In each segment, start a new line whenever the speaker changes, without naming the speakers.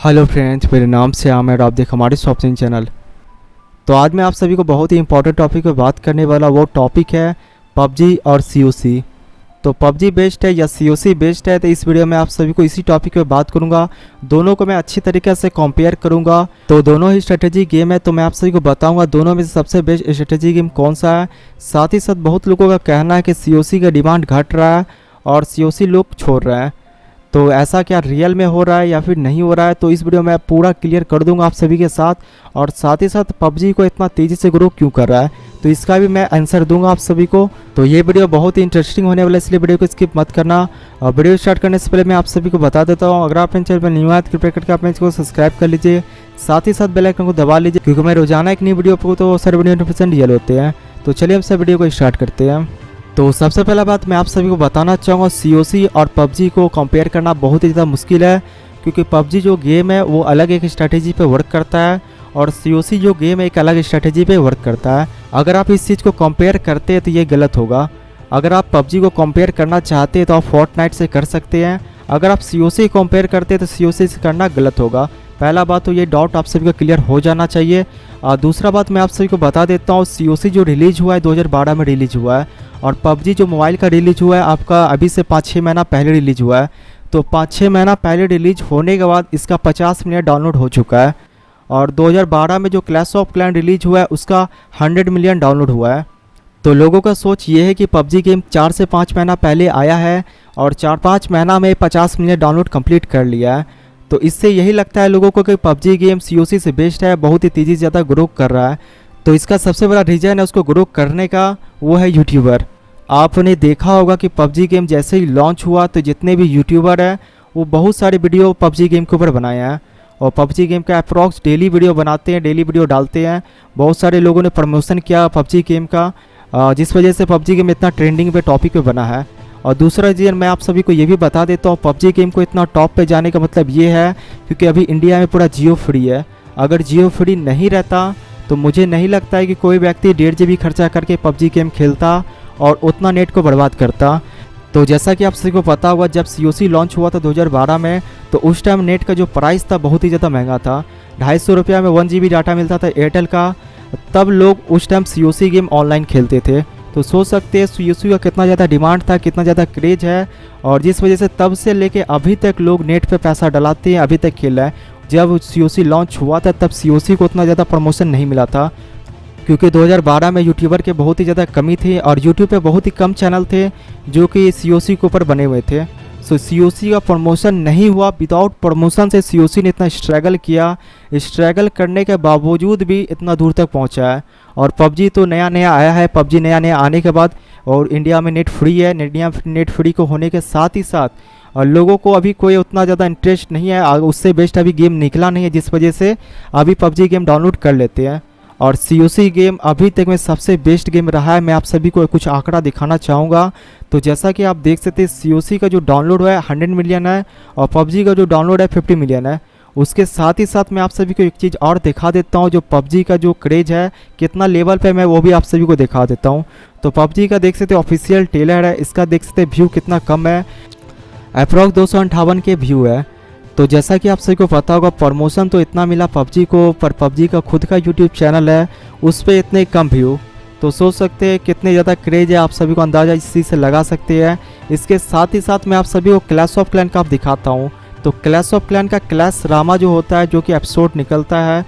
Hello friends, मेरे नाम से आमिर, आप देख हमारे शॉपिंग चैनल। तो आज मैं आप सभी को बहुत ही इंपॉर्टेंट टॉपिक पे बात करने वाला वो टॉपिक है पबजी और सीओसी। तो पबजी बेस्ड है या सीओसी बेस्ड है, तो इस वीडियो में आप सभी को इसी टॉपिक पे बात करूंगा। दोनों को मैं अच्छी तरीके से कंपेयर करूंगा। तो दोनों ही स्ट्रेटेजी गेम है, तो मैं आप सभी को बताऊंगा दोनों में से सबसे बेस्ट स्ट्रेटेजी गेम कौन सा है। साथ ही साथ बहुत लोगों का कहना है कि सीओसी का डिमांड घट रहा है और सीओसी लोग छोड़ रहे हैं। तो ऐसा क्या रियल में हो रहा है या फिर नहीं हो रहा है, तो इस वीडियो में पूरा क्लियर कर दूंगा आप सभी के साथ। और साथ ही साथ पबजी को इतना तेज़ी से ग्रो क्यों कर रहा है, तो इसका भी मैं आंसर दूंगा आप सभी को। तो ये वीडियो बहुत ही इंटरेस्टिंग होने वाला है, इसलिए वीडियो को स्किप मत करना। और वीडियो स्टार्ट करने से पहले मैं आप सभी को बता देता हूँ, अगर आप अपने चैनल पर न्यू आए तो कृपया करके अपने चैनल को सब्सक्राइब कर लीजिए। साथ ही साथ बेल आइकन को दबा लीजिए, क्योंकि मैं रोजाना एक नई वीडियो पर तो सारे वीडियो नोटिफिकेशन रियल होते हैं। तो चलिए हम सब वीडियो को स्टार्ट करते हैं। तो सबसे पहला बात मैं आप सभी को बताना चाहूँगा, सीओसी और पबजी को कंपेयर करना बहुत ही ज़्यादा मुश्किल है, क्योंकि पबजी जो गेम है वो अलग एक स्ट्रैटेजी पे वर्क करता है और सीओसी जो गेम है एक अलग स्ट्रैटेजी पे वर्क करता है। अगर आप इस चीज़ को कंपेयर करते हैं तो ये गलत होगा। अगर आप पबजी को कंपेयर करना चाहते हैं तो आप फोर्टनाइट से कर सकते हैं। अगर आप सीओसी कंपेयर करते हैं तो सीओसी से करना गलत होगा। पहला बात तो ये डाउट आप सभी को क्लियर हो जाना चाहिए। दूसरा बात मैं आप सभी को बता देता हूँ, सीओसी जो रिलीज हुआ है 2012 में रिलीज हुआ है, और पबजी जो मोबाइल का रिलीज हुआ है आपका अभी से 5-6 महीना पहले रिलीज हुआ है। तो 5-6 महीना पहले रिलीज होने के बाद इसका 50 मिलियन डाउनलोड हो चुका है। और 2012 में जो क्लैश ऑफ क्लैन रिलीज हुआ है उसका 100 मिलियन डाउनलोड हुआ है। तो लोगों का सोच ये है कि पबजी गेम 4 से 5 महीना पहले आया है और 4-5 महीना में 50 मिलियन डाउनलोड कंप्लीट कर लिया है। तो इससे यही लगता है लोगों को कि पबजी गेम सीओसी से बेस्ट है, बहुत ही तेज़ी से ज़्यादा ग्रो कर रहा है। तो इसका सबसे बड़ा रीज़न है उसको ग्रो करने का, वो है यूट्यूबर। आपने देखा होगा कि पबजी गेम जैसे ही लॉन्च हुआ तो जितने भी यूट्यूबर हैं वो बहुत सारे वीडियो पबजी गेम के ऊपर बनाए हैं, और पबजी गेम का अप्रॉक्स डेली वीडियो बनाते हैं, डेली वीडियो डालते हैं। बहुत सारे लोगों ने प्रमोशन किया पबजी गेम का, जिस वजह से पबजी गेम इतना ट्रेंडिंग पे टॉपिक पे बना है। और दूसरा रीज़न मैं आप सभी को ये भी बता देता हूँ, पबजी गेम को इतना टॉप पे जाने का मतलब ये है क्योंकि अभी इंडिया में पूरा जियो फ्री है। अगर जियो फ्री नहीं रहता तो मुझे नहीं लगता है कि कोई व्यक्ति 1.5 GB खर्चा करके पबजी गेम खेलता और उतना नेट को बर्बाद करता। तो जैसा कि आप सभी को पता होगा, जब सीओसी लॉन्च हुआ था 2012 में, तो उस टाइम नेट का जो प्राइस था बहुत ही ज़्यादा महंगा था। 250 रुपया में 1 GB डाटा मिलता था एयरटेल का। तब लोग उस टाइम सीओसी गेम ऑनलाइन खेलते थे। तो सोच सकते हैं सीओसी का कितना ज़्यादा डिमांड था, कितना ज़्यादा क्रेज है, और जिस वजह से तब से लेके अभी तक लोग नेट पे पैसा डलाते हैं, अभी तक खेल रहे हैं। जब सीओसी लॉन्च हुआ था तब सीओसी को उतना ज़्यादा प्रमोशन नहीं मिला था, क्योंकि 2012 में यूट्यूबर के बहुत ही ज़्यादा कमी थी और यूट्यूब पे बहुत ही कम चैनल थे जो कि सीओसी के ऊपर बने हुए थे। सो सीओसी का प्रमोशन नहीं हुआ। विदाउट प्रमोशन से सीओसी ने इतना स्ट्रगल किया, स्ट्रगल करने के बावजूद भी इतना दूर तक पहुंचा है। और पबजी तो नया नया आया है, पबजी नया नया आने के बाद, और इंडिया में नेट फ्री है। इंडिया नेट फ्री को होने के साथ ही साथ और लोगों को अभी कोई उतना ज़्यादा इंटरेस्ट नहीं है, उससे बेस्ट अभी गेम निकला नहीं है, जिस वजह से अभी पबजी गेम डाउनलोड कर लेते हैं। और सीओसी गेम अभी तक में सबसे बेस्ट गेम रहा है। मैं आप सभी को कुछ आंकड़ा दिखाना चाहूँगा। तो जैसा कि आप देख सकते हैं, सीओसी का जो डाउनलोड है 100 मिलियन है और पबजी का जो डाउनलोड है 50 मिलियन है। उसके साथ ही साथ मैं आप सभी को एक चीज़ और दिखा देता हूँ, जो पबजी का जो क्रेज है कितना लेवल पे, मैं वो भी आप सभी को दिखा देता हूँ। तो पबजी का देख सकते हैं ऑफिशियल ट्रेलर है, इसका देख सकते हैं व्यू कितना कम है, अप्रॉक्स 258 के व्यू है। तो जैसा कि आप सभी को पता होगा, प्रमोशन तो इतना मिला पबजी को, पर पबजी का खुद का यूट्यूब चैनल है, उस पर इतने कम व्यू। तो सोच सकते हैं कितने ज़्यादा क्रेज है, आप सभी को अंदाज़ा इस चीज़ से लगा सकते हैं। इसके साथ ही साथ मैं आप सभी को क्लैश ऑफ क्लैन का आप दिखाता हूँ। तो क्लैश ऑफ क्लैन का क्लैश रामा जो होता है, जो कि एपिसोड निकलता है,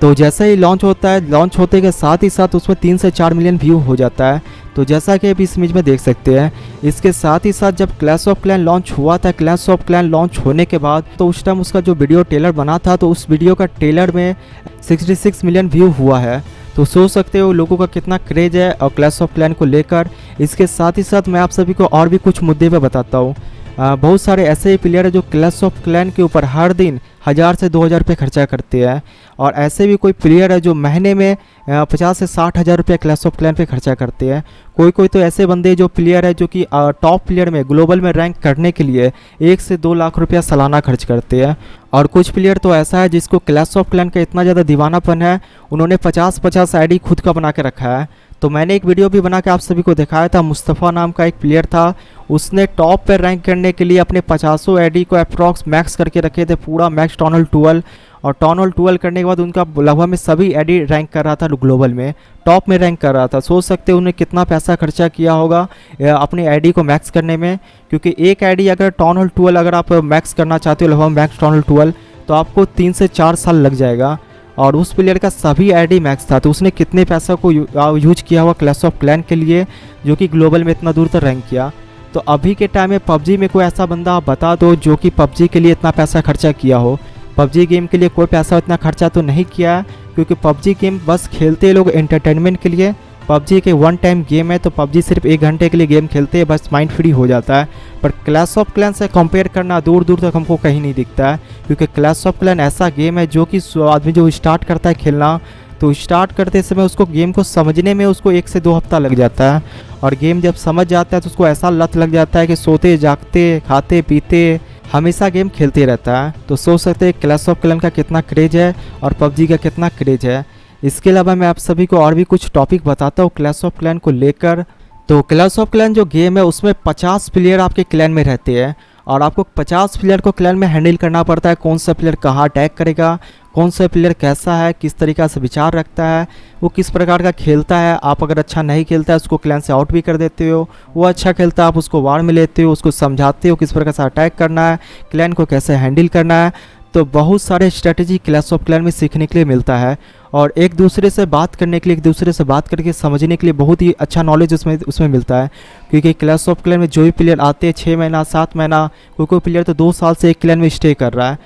तो जैसे ही लॉन्च होता है, लॉन्च होते के साथ ही साथ उसमें 3 से 4 मिलियन व्यू हो जाता है। तो जैसा कि आप इस इमेज में देख सकते हैं। इसके साथ ही साथ जब क्लैश ऑफ क्लैन लॉन्च हुआ था, क्लैश ऑफ क्लैन लॉन्च होने के बाद, तो उस टाइम उसका जो वीडियो ट्रेलर बना था, तो उस वीडियो का ट्रेलर में 66 मिलियन व्यू हुआ है। तो सोच सकते हो लोगों का कितना क्रेज है और क्लैश ऑफ क्लैन को लेकर। इसके साथ ही साथ मैं आप सभी को और भी कुछ मुद्दे पे बताता हूँ। बहुत सारे ऐसे ही प्लेयर हैं जो क्लैश ऑफ क्लैन के ऊपर हर दिन 1000 से 2000 रुपये खर्चा करते हैं, और ऐसे भी कोई प्लेयर है जो महीने में 50 से 60 हज़ार रुपये क्लैश ऑफ क्लैन पे खर्चा करते हैं। कोई तो ऐसे बंदे जो प्लेयर है जो कि टॉप प्लेयर में ग्लोबल में रैंक करने के लिए 1 से 2 लाख रुपया सालाना खर्च करते हैं। और कुछ प्लेयर तो ऐसा है जिसको क्लैश ऑफ क्लैन का इतना ज़्यादा दीवानापन है, उन्होंने 50-50 आईडी खुद का बना के रखा है। तो मैंने एक वीडियो भी बना के आप सभी को दिखाया था। मुस्तफ़ा नाम का एक प्लेयर था, उसने टॉप पे रैंक करने के लिए अपने 50 एडी को अप्रॉक्स मैक्स करके रखे थे, पूरा मैक्स टाउन हॉल 12। और टाउन हॉल 12 करने के बाद उनका लगभग में सभी एडी रैंक कर रहा था, ग्लोबल में टॉप में रैंक कर रहा था। सोच सकते हैं उन्हें कितना पैसा खर्चा किया होगा अपने आईडी को मैक्स करने में, क्योंकि एक आईडी अगर टाउन हॉल 12 अगर आप मैक्स करना चाहते हो, लगभग मैक्स टाउन हॉल 12, तो आपको 3 से 4 साल लग जाएगा। और उस प्लेयर का सभी आईडी मैक्स था, तो उसने कितने पैसा को यूज किया हुआ क्लैश ऑफ क्लैन के लिए, जो कि ग्लोबल में इतना दूर तक रैंक किया। तो अभी के टाइम में पबजी में कोई ऐसा बंदा आप बता दो जो कि पबजी के लिए इतना पैसा खर्चा किया हो। पबजी गेम के लिए कोई पैसा इतना खर्चा तो नहीं किया है, क्योंकि पबजी गेम बस खेलते लोग एंटरटेनमेंट के लिए। पबजी के वन टाइम गेम है, तो पबजी सिर्फ 1 घंटे के लिए गेम खेलते हैं, बस माइंड फ्री हो जाता है। पर क्लैश ऑफ क्लैन से कंपेयर करना दूर दूर तक हमको कहीं नहीं दिखता है, क्योंकि क्लैश ऑफ क्लैन ऐसा गेम है जो कि आदमी जो स्टार्ट करता है खेलना, तो स्टार्ट करते समय उसको गेम को समझने में उसको 1 से 2 हफ्ता लग जाता है। और गेम जब समझ जाता है तो उसको ऐसा लत लग जाता है कि सोते जागते खाते पीते हमेशा गेम खेलते रहता है। तो सोच सकते हैं क्लैश ऑफ क्लैन का कितना क्रेज़ है और पबजी का कितना क्रेज़ है। इसके अलावा मैं आप सभी को और भी कुछ टॉपिक बताता हूँ क्लैश ऑफ क्लैन को लेकर। तो क्लैश ऑफ क्लैन जो गेम है उसमें 50 प्लेयर आपके क्लैन में रहते हैं, और आपको 50 प्लेयर को क्लैन में हैंडल करना पड़ता है। कौन सा प्लेयर कहाँ अटैक करेगा, कौन सा प्लेयर कैसा है, किस तरीक़ा से विचार रखता है, वो किस प्रकार का खेलता है। आप अगर अच्छा नहीं खेलता है उसको क्लैन से आउट भी कर देते हो, वो अच्छा खेलता है आप उसको वार में लेते हो, उसको समझाते हो किस प्रकार से अटैक करना है, क्लैन को कैसे हैंडल करना है। तो बहुत सारे स्ट्रेटजी क्लैश ऑफ क्लैन में सीखने के लिए मिलता है, और एक दूसरे से बात करने के लिए, एक दूसरे से बात करके समझने के लिए बहुत ही अच्छा नॉलेज उसमें मिलता है। क्योंकि क्लैश ऑफ क्लैन में जो भी प्लेयर आते हैं 6 महीना 7 महीना, कोई प्लेयर तो 2 साल से एक क्लैन में स्टे कर रहा है।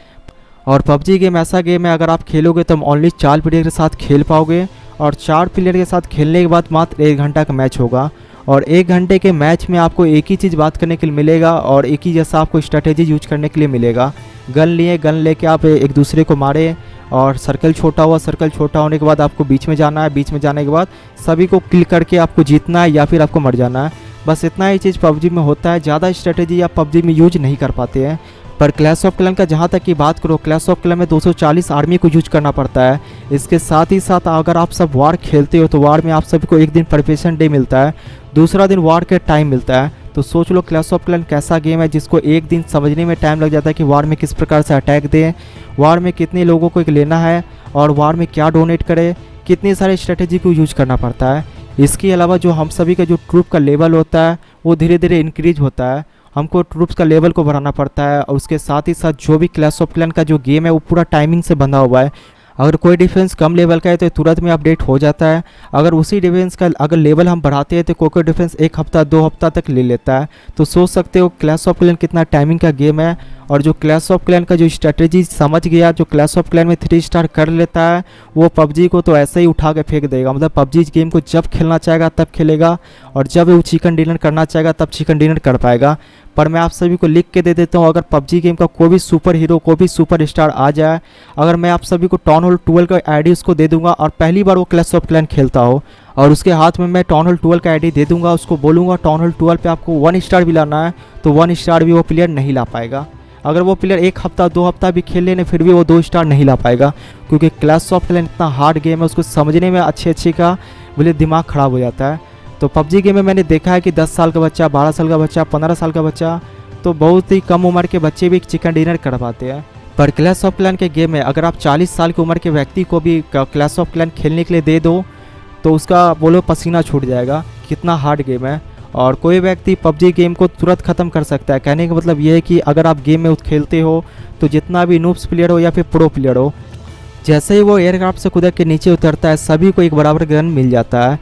और पबजी गेम ऐसा गेम है, अगर आप खेलोगे तो ओनली 4 प्लेयर के साथ खेल पाओगे, और 4 प्लेयर के साथ खेलने के बाद मात्र 1 घंटा का मैच होगा। और 1 घंटे के मैच में आपको एक ही चीज़ बात करने के लिए मिलेगा, और एक ही जैसा आपको स्ट्रैटेजी यूज करने के लिए मिलेगा। गन लेके आप एक दूसरे को मारे, और सर्कल छोटा होने के बाद आपको बीच में जाना है, बीच में जाने के बाद सभी को किल करके आपको जीतना है या फिर आपको मर जाना है। बस इतना ही चीज़ पबजी में होता है, ज़्यादा स्ट्रेटेजी आप पबजी में यूज नहीं कर पाते हैं। पर क्लैश ऑफ क्लैन का जहाँ तक की बात करो, क्लैश ऑफ क्लैन में 240 आर्मी को यूज करना पड़ता है। इसके साथ ही साथ अगर आप सब वार खेलते हो तो वार में आप सभी को एक दिन प्रिपरेशन डे मिलता है, दूसरा दिन वार के टाइम मिलता है। तो सोच लो क्लैश ऑफ क्लैन कैसा गेम है जिसको एक दिन समझने में टाइम लग जाता है कि वार में किस प्रकार से अटैक दें, वार में कितने लोगों को लेना है, और वार में क्या डोनेट करे, कितनी सारी स्ट्रेटेजी को यूज करना पड़ता है। इसके अलावा जो हम सभी का जो ट्रूप का लेवल होता है वो धीरे धीरे इंक्रीज होता है, हमको ट्रूप्स का लेवल को बढ़ाना पड़ता है। और उसके साथ ही साथ जो भी क्लैश ऑफ क्लैन का जो गेम है वो पूरा टाइमिंग से बंधा हुआ है। अगर कोई डिफेंस कम लेवल का है तो तुरंत में अपडेट हो जाता है, अगर उसी डिफेंस का अगर लेवल हम बढ़ाते हैं तो कोई डिफेंस 1 हफ्ता 2 हफ्ता तक ले लेता है। तो सोच सकते हो क्लैश ऑफ क्लैन कितना टाइमिंग का गेम है। और जो क्लैश ऑफ क्लैन का जो स्ट्रेटेजी समझ गया, जो क्लैश ऑफ क्लैन में 3 स्टार कर लेता है, वो पबजी को तो ऐसे ही उठा के फेंक देगा। मतलब पबजी गेम को जब खेलना चाहेगा तब खेलेगा, और जब वो चिकन डिनर करना चाहेगा तब चिकन डिनर कर पाएगा। पर मैं आप सभी को लिख के दे देता हूँ, अगर पबजी गेम का कोई भी सुपर हीरो, कोई भी सुपर स्टार आ जाए, अगर मैं आप सभी को टाउन हॉल 12 का आईडी उसको दे दूंगा, और पहली बार वो क्लैश ऑफ क्लैन खेलता हो, और उसके हाथ में मैं टाउन हॉल 12 का आईडी दे दूंगा, उसको बोलूँगा टाउन हॉल 12 पे आपको 1 स्टार भी लाना है, तो 1 स्टार भी वो प्लेयर नहीं ला पाएगा। अगर वो प्लेयर 1 हफ्ता 2 हफ्ता भी खेल लेने फिर भी वो 2 स्टार नहीं ला पाएगा, क्योंकि क्लैश ऑफ क्लैन इतना हार्ड गेम है, उसको समझने में अच्छे का बोले दिमाग ख़राब हो जाता है। तो पबजी गेम में मैंने देखा है कि 10 साल का बच्चा, 12 साल का बच्चा, 15 साल का बच्चा, तो बहुत ही कम उम्र के बच्चे भी चिकन डिनर कर पाते हैं। पर क्लैश ऑफ क्लैन के गेम में अगर आप 40 साल की उम्र के व्यक्ति को भी क्लैश ऑफ क्लैन खेलने के लिए दे दो तो उसका बोलो पसीना छूट जाएगा, कितना हार्ड गेम है। और कोई व्यक्ति पबजी गेम को तुरंत ख़त्म कर सकता है। कहने का मतलब ये है कि अगर आप गेम में खेलते हो तो जितना भी नूब्स प्लेयर हो या फिर प्रो प्लेयर हो, जैसे ही वो एयरक्राफ्ट से कूद के नीचे उतरता है सभी को एक बराबर गन मिल जाता है।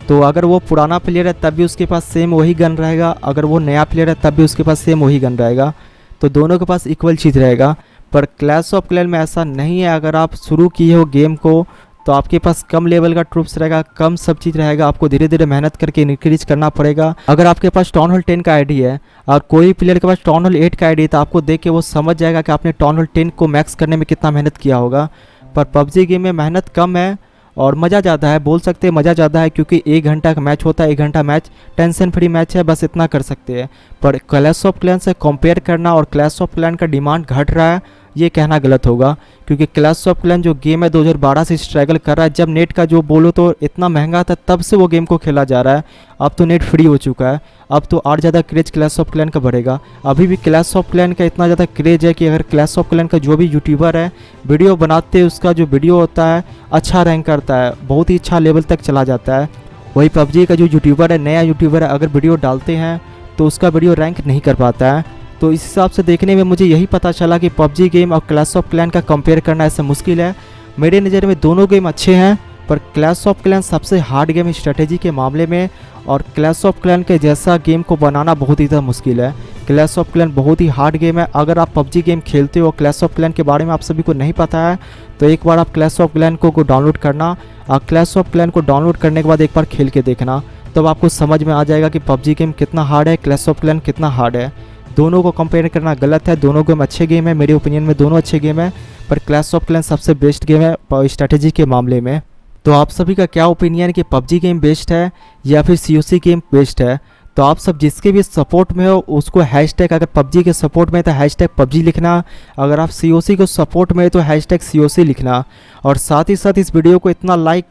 तो अगर वो पुराना प्लेयर है तब भी उसके पास सेम वही गन रहेगा, अगर वो नया प्लेयर है तब भी उसके पास सेम वही गन रहेगा, तो दोनों के पास इक्वल चीज़ रहेगा। पर क्लैश ऑफ क्लैन में ऐसा नहीं है। अगर आप शुरू किए हो गेम को तो आपके पास कम लेवल का ट्रूप्स रहेगा, कम सब चीज़ रहेगा, आपको धीरे धीरे मेहनत करके इंक्रीज करना पड़ेगा। अगर आपके पास टाउन हॉल 10 का आईडी है और कोई प्लेयर के पास टाउन हॉल 8 का आईडी है तो आपको देख के वो समझ जाएगा कि आपने टाउन हॉल 10 को मैक्स करने में कितना मेहनत किया होगा। पर पबजी गेम में मेहनत कम है और मज़ा ज़्यादा है, बोल सकते हैं मज़ा ज़्यादा है, क्योंकि 1 घंटा का मैच होता है। 1 घंटा मैच टेंशन फ्री मैच है, बस इतना कर सकते हैं। पर क्लैश ऑफ क्लैन से कंपेयर करना, और क्लैश ऑफ क्लैन का डिमांड घट रहा है, ये कहना गलत होगा, क्योंकि क्लैश ऑफ क्लैन जो गेम है 2012 से स्ट्रगल कर रहा है। जब नेट का जो बोलो तो इतना महंगा था, तब से वो गेम को खेला जा रहा है। अब तो नेट फ्री हो चुका है, अब तो और ज़्यादा क्रेज क्लैश ऑफ क्लैन का बढ़ेगा। अभी भी क्लैश ऑफ क्लैन का इतना ज़्यादा क्रेज है कि अगर क्लैश ऑफ क्लैन का जो भी यूट्यूबर है वीडियो बनाते हैं, उसका जो वीडियो होता है अच्छा रैंक करता है, बहुत ही अच्छा लेवल तक चला जाता है। वही पबजी का जो यूट्यूबर है, नया यूट्यूबर है, अगर वीडियो डालते हैं तो उसका वीडियो रैंक नहीं कर पाता है। तो इस हिसाब से देखने में मुझे यही पता चला कि पबजी गेम और क्लैश ऑफ क्लैन का कंपेयर करना ऐसा मुश्किल है। मेरे नज़र में दोनों गेम अच्छे हैं, पर क्लैश ऑफ क्लैन सबसे हार्ड गेम स्ट्रेटेजी के मामले में, और क्लैश ऑफ क्लैन के जैसा गेम को बनाना बहुत ही ज़्यादा मुश्किल है। क्लैश ऑफ क्लैन बहुत ही हार्ड गेम है। अगर आप पबजी गेम खेलते हो, क्लैश ऑफ क्लैन के बारे में आप सभी को नहीं पता है, तो एक बार आप क्लैश ऑफ क्लैन को डाउनलोड करना, और क्लैश ऑफ क्लैन को डाउनलोड करने के बाद एक बार खेल के देखना, तब आपको समझ में आ जाएगा कि पबजी गेम कितना हार्ड है, क्लैश ऑफ क्लैन कितना हार्ड है। दोनों को कंपेयर करना गलत है, दोनों गेम अच्छे गेम है, मेरे ओपिनियन में दोनों अच्छे गेम है, पर क्लैश ऑफ क्लैन सबसे बेस्ट गेम है स्ट्रैटेजी के मामले में। तो आप सभी का क्या ओपिनियन है कि पबजी गेम बेस्ट है या फिर COC गेम बेस्ट है? तो आप सब जिसके भी सपोर्ट में हो उसको हैशटैग, अगर पबजी के सपोर्ट में है तो हैशटैग पबजी लिखना, अगर आप COC को सपोर्ट में है तो हैशटैग COC लिखना। और साथ ही साथ इस वीडियो को इतना लाइक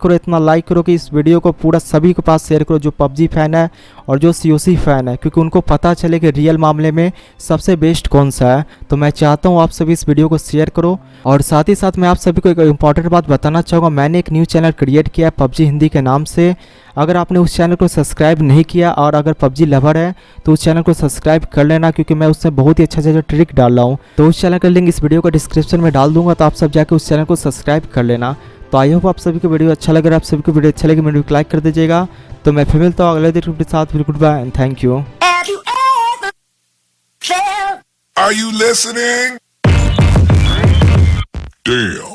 करो कि इस वीडियो को पूरा सभी के पास शेयर करो, जो पबजी फ़ैन है और जो COC फ़ैन है, क्योंकि उनको पता चले कि रियल मामले में सबसे बेस्ट कौन सा है। तो मैं चाहता हूँ आप सभी इस वीडियो को शेयर करो। और साथ ही साथ मैं आप सभी को एक इंपॉर्टेंट बात बताना चाहूँगा, मैंने एक न्यू चैनल क्रिएट किया है पबजी हिंदी के नाम से। अगर आपने उस चैनल को सब्सक्राइब नहीं किया और अगर पबजी लवर है तो उस चैनल को सब्सक्राइब कर लेना, क्योंकि मैं उससे बहुत ही अच्छा ट्रिक डाल रहा हूँ। तो उस चैनल का लिंक इस वीडियो का डिस्क्रिप्शन में डाल दूंगा, तो आप सब जाकर उस चैनल को सब्सक्राइब कर लेना। तो आई होप आप सभी को वीडियो अच्छा लग रहा है, आप सभी को वीडियो अच्छा लगे वीडियो को लाइक कर दीजिएगा। तो मैं फिर मिलता हूँ अगले दिन के साथ। Good bye and thank you.
Are you listening? Damn.